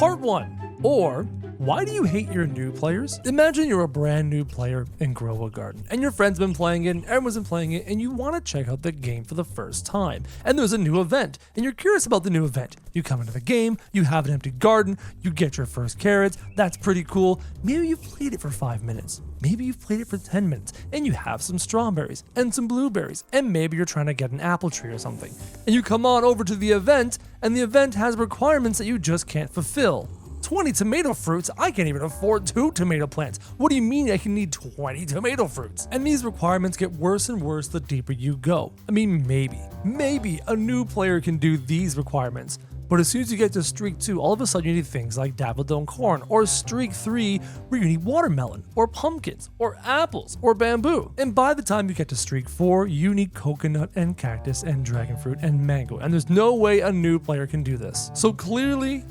Part 1. Or, why do you hate your new players? Imagine you're a brand new player in Grow a Garden, and your friend's been playing it, and everyone's been playing it, and you want to check out the game for the first time. And there's a new event, and you're curious about the new event. You come into the game, you have an empty garden, you get your first carrots, that's pretty cool. Maybe you've played it for 5 minutes. Maybe you've played it for 10 minutes, and you have some strawberries, and some blueberries, and maybe you're trying to get an apple tree or something. And you come on over to the event, and the event has requirements that you just can't fulfill. 20 tomato fruits? I can't even afford 2 tomato plants. What do you mean I can need 20 tomato fruits? And these requirements get worse and worse the deeper you go. I mean, maybe a new player can do these requirements. But as soon as you get to streak 2, all of a sudden you need things like daffodil corn, or streak 3 where you need watermelon, or pumpkins, or apples, or bamboo. And by the time you get to streak 4, you need coconut and cactus and dragon fruit and mango. And there's no way a new player can do this. So clearly,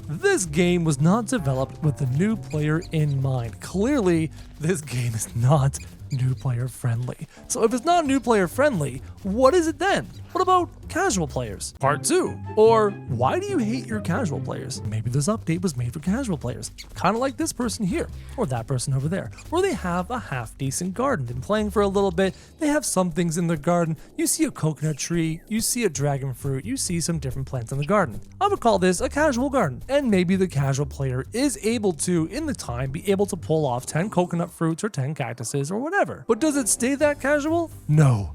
this game was not developed with the new player in mind. Clearly, this game is not new player friendly. So if it's not new player friendly, what is it then? What about casual players? Part 2. Or why do you hate your casual players? Maybe this update was made for casual players, kind of like this person here, or that person over there, where they have a half decent garden. Been playing for a little bit, they have some things in their garden. You see a coconut tree, you see a dragon fruit, you see some different plants in the garden. I would call this a casual garden. And maybe the casual player is able to, in the time, be able to pull off 10 coconut fruits or 10 cactuses or whatever. But does it stay that casual? No,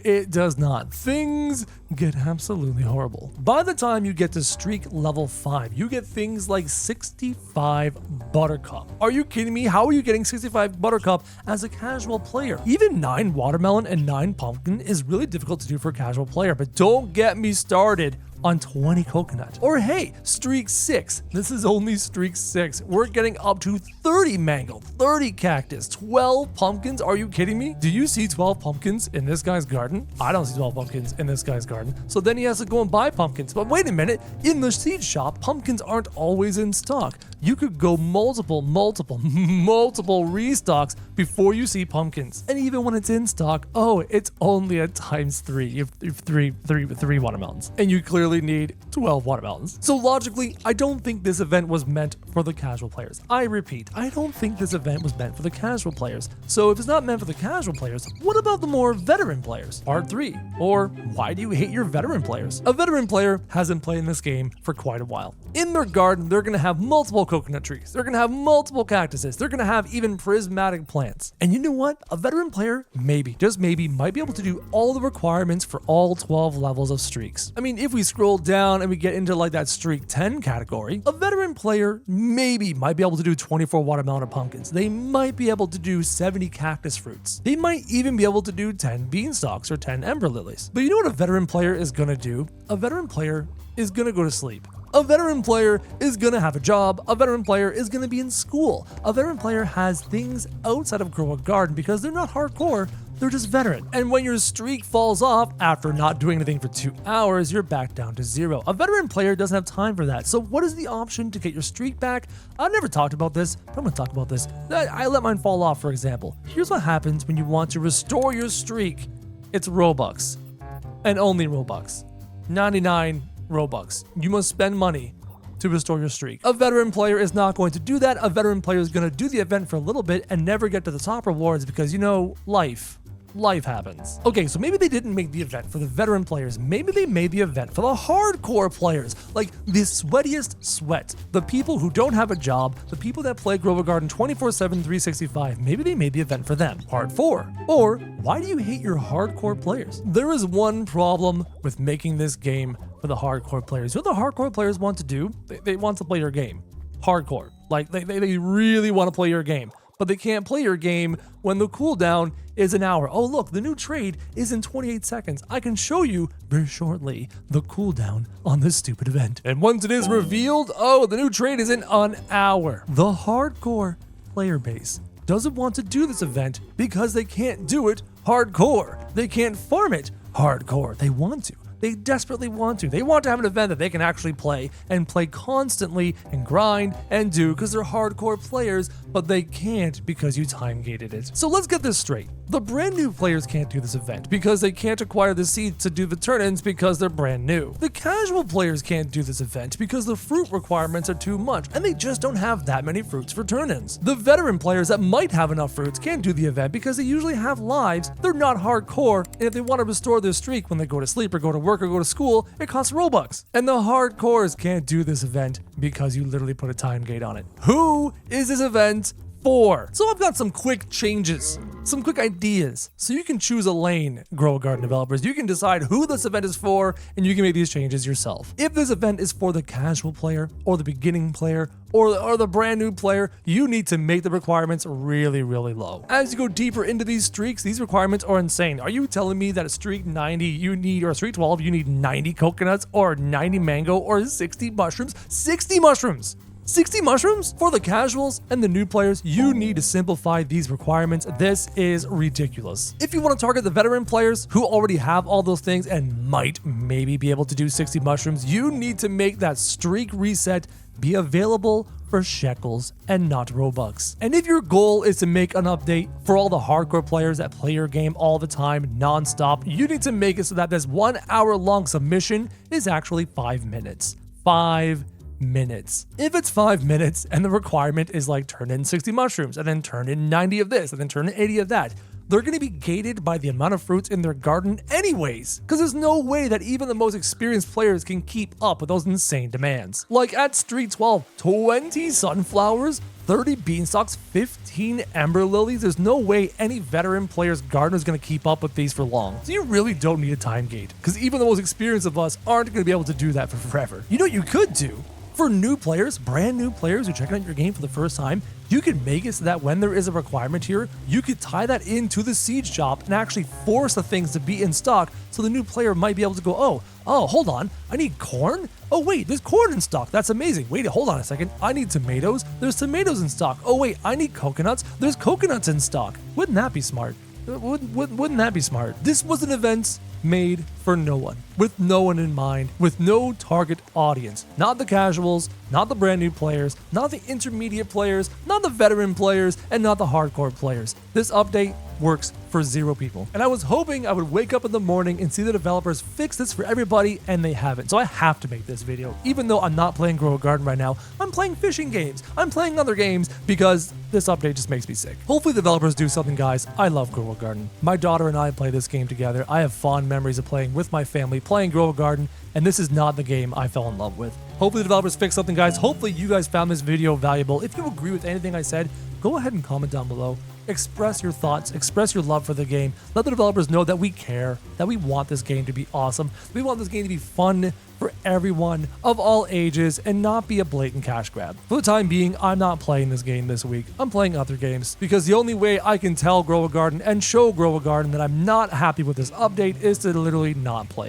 it does not. Things get absolutely horrible. By the time you get to streak level 5, you get things like 65 buttercup. Are you kidding me? How are you getting 65 buttercup as a casual player? Even 9 watermelon and 9 pumpkin is really difficult to do for a casual player, but don't get me started on 20 coconut. Or hey, streak 6. This is only streak 6. We're getting up to 30 mango, 30 cactus, 12 pumpkins. Are you kidding me? Do you see 12 pumpkins in this guy's garden? I don't see 12 pumpkins in this guy's garden. So then he has to go and buy pumpkins. But wait a minute, in the seed shop, pumpkins aren't always in stock. You could go multiple restocks before you see pumpkins. And even when it's in stock, it's only a ×3. You have three watermelons. And you clearly need 12 watermelons. So logically, I don't think this event was meant for the casual players. I repeat, I don't think this event was meant for the casual players. So if it's not meant for the casual players, what about the more veteran players? Part 3. Or why do you hate your veteran players? A veteran player hasn't played in this game for quite a while. In their garden, they're going to have multiple coconut trees. They're going to have multiple cactuses. They're going to have even prismatic plants. And you know what? A veteran player, maybe, just maybe, might be able to do all the requirements for all 12 levels of streaks. I mean, if we scroll down and we get into like that streak 10 category, a veteran player maybe might be able to do 24 watermelon or pumpkins. They might be able to do 70 cactus fruits. They might even be able to do 10 beanstalks or 10 ember lilies. But you know what a veteran player is going to do? A veteran player is going to go to sleep. A veteran player is going to have a job. A veteran player is going to be in school. A veteran player has things outside of Grow a Garden because they're not hardcore. They're just veteran. And when your streak falls off after not doing anything for 2 hours, you're back down to 0. A veteran player doesn't have time for that. So what is the option to get your streak back? I've never talked about this, but I'm going to talk about this. I let mine fall off, for example. Here's what happens when you want to restore your streak. It's Robux. And only Robux. 99 Robux. You must spend money to restore your streak. A veteran player is not going to do that. A veteran player is going to do the event for a little bit and never get to the top rewards because, life happens. Okay, so maybe they didn't make the event for the veteran players. Maybe they made the event for the hardcore players, like the sweatiest sweat, the people who don't have a job, the people that play Grow a Garden 24/7, 365. Maybe they made the event for them. Part 4. Or why do you hate your hardcore players? There is one problem with making this game for the hardcore players. You know what the hardcore players want to do? They want to play your game. Hardcore. Like they really want to play your game. But they can't play your game when the cooldown is an hour. Oh, look, the new trade is in 28 seconds. I can show you very shortly the cooldown on this stupid event. And once it is revealed, the new trade is in an hour. The hardcore player base doesn't want to do this event because they can't do it hardcore. They can't farm it hardcore. They want to. They desperately want to. They want to have an event that they can actually play and play constantly and grind and do because they're hardcore players, but they can't because you time gated it. So let's get this straight. The brand new players can't do this event because they can't acquire the seeds to do the turn-ins because they're brand new. The casual players can't do this event because the fruit requirements are too much and they just don't have that many fruits for turn-ins. The veteran players that might have enough fruits can't do the event because they usually have lives, they're not hardcore, and if they want to restore their streak when they go to sleep or go to work or go to school, it costs Robux. And the hardcores can't do this event because you literally put a time gate on it. Who is this event for? So I've got some quick changes, some quick ideas, so you can choose a lane, Grow a Garden developers. You can decide who this event is for, and you can make these changes yourself. If this event is for the casual player, or the beginning player, or the brand new player, you need to make the requirements really, really low. As you go deeper into these streaks, these requirements are insane. Are you telling me that a streak 90 you need, or a streak 12 you need 90 coconuts, or 90 mango, or 60 mushrooms? 60 mushrooms! 60 mushrooms? For the casuals and the new players, you need to simplify these requirements. This is ridiculous. If you want to target the veteran players who already have all those things and might maybe be able to do 60 mushrooms, you need to make that streak reset be available for shekels and not Robux. And if your goal is to make an update for all the hardcore players that play your game all the time, non-stop, you need to make it so that this 1 hour long submission is actually 5 minutes. 5 minutes. If it's 5 minutes and the requirement is like turn in 60 mushrooms and then turn in 90 of this and then turn in 80 of that, they're going to be gated by the amount of fruits in their garden anyways, because there's no way that even the most experienced players can keep up with those insane demands. Like at Street 12, 20 sunflowers, 30 beanstalks, 15 ember lilies. There's no way any veteran player's garden is going to keep up with these for long. So you really don't need a time gate, because even the most experienced of us aren't going to be able to do that for forever. You know what you could do? For new players, brand new players who are checking out your game for the first time, you can make it so that when there is a requirement here, you could tie that into the seed shop and actually force the things to be in stock so the new player might be able to go, oh, hold on, I need corn? Oh wait, there's corn in stock, that's amazing. Wait, hold on a second, I need tomatoes, there's tomatoes in stock. Oh wait, I need coconuts, there's coconuts in stock. Wouldn't that be smart? Wouldn't that be smart? This was an event made for no one, with no one in mind, with no target audience. Not the casuals, not the brand new players, not the intermediate players, not the veteran players, and not the hardcore players. This update works for 0 people. And I was hoping I would wake up in the morning and see the developers fix this for everybody, and they haven't. So I have to make this video. Even though I'm not playing Grow a Garden right now, I'm playing fishing games. I'm playing other games because this update just makes me sick. Hopefully the developers do something, guys. I love Grow a Garden. My daughter and I play this game together. I have fond memories of playing with my family, playing Grow a Garden, and this is not the game I fell in love with. Hopefully the developers fix something, guys. Hopefully you guys found this video valuable. If you agree with anything I said, go ahead and comment down below. Express your thoughts, express your love for the game. Let the developers know that we care, that we want this game to be awesome. We want this game to be fun for everyone of all ages and not be a blatant cash grab. For the time being, I'm not playing this game this week. I'm playing other games because the only way I can tell Grow a Garden and show Grow a Garden that I'm not happy with this update is to literally not play it.